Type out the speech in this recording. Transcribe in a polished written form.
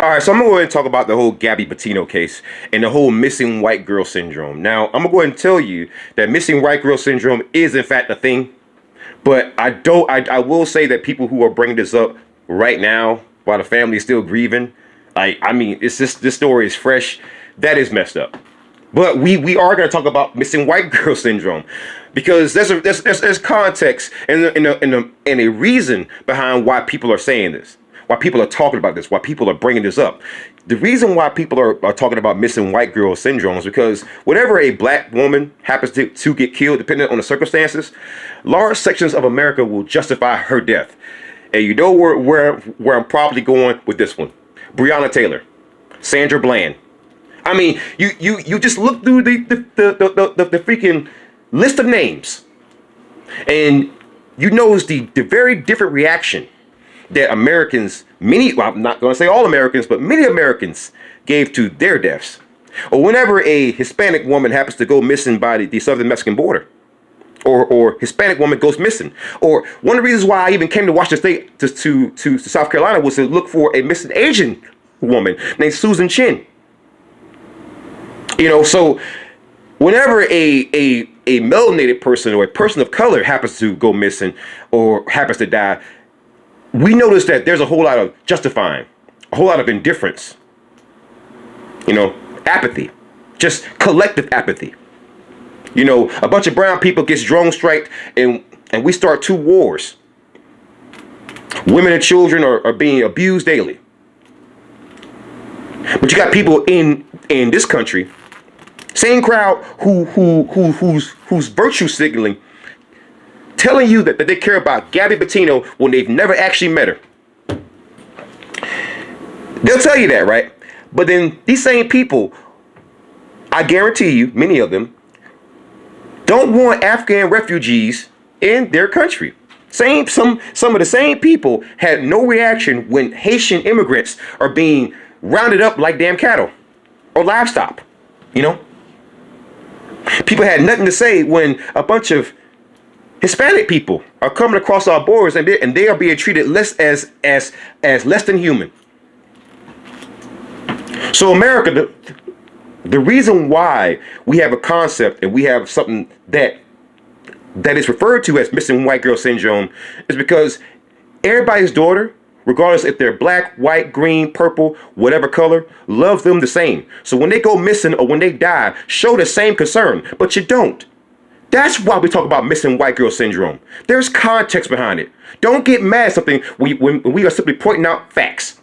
All right, so I'm gonna go ahead and talk about the whole Gabby Petito case and the whole missing white girl syndrome. Now, I'm gonna go ahead and tell you that missing white girl syndrome is in fact a thing, but I will say that people who are bringing this up right now while the family is still grieving, I mean, it's just this story is fresh. That is messed up. But we are going to talk about missing white girl syndrome because there's context and a reason behind why people are saying this, why people are talking about this, why people are bringing this up. The reason why people are talking about missing white girl syndrome is because whenever a black woman happens to get killed, depending on the circumstances, large sections of America will justify her death. And you know where I'm probably going with this one. Breonna Taylor, Sandra Bland. I mean, you just look through the freaking list of names, and you notice the very different reaction that Americans, well, I'm not going to say all Americans, but many Americans gave to their deaths. Or whenever a Hispanic woman happens to go missing by the southern Mexican border, or Hispanic woman goes missing. Or one of the reasons why I even came to Washington State to South Carolina was to look for a missing Asian woman named Susan Chin. You know, so whenever a melanated person or a person of color happens to go missing or happens to die, we notice that there's a whole lot of justifying, a whole lot of indifference, you know, apathy, just collective apathy. You know, a bunch of brown people gets drone striked and we start two wars. Women and children are being abused daily. But you got people in this country, same crowd who's virtue signaling, telling you that they care about Gabby Petito when they've never actually met her. They'll tell you that, right? But then these same people, I guarantee you, many of them, don't want Afghan refugees in their country. Some of the same people had no reaction when Haitian immigrants are being rounded up like damn cattle or livestock, you know? People had nothing to say when a bunch of Hispanic people are coming across our borders and they are being treated less as less than human. So America, the reason why we have a concept and we have something that is referred to as missing white girl syndrome is because everybody's daughter, regardless if they're black, white, green, purple, whatever color, love them the same. So when they go missing or when they die, show the same concern, but you don't. That's why we talk about missing white girl syndrome. There's context behind it. Don't get mad at something when we are simply pointing out facts.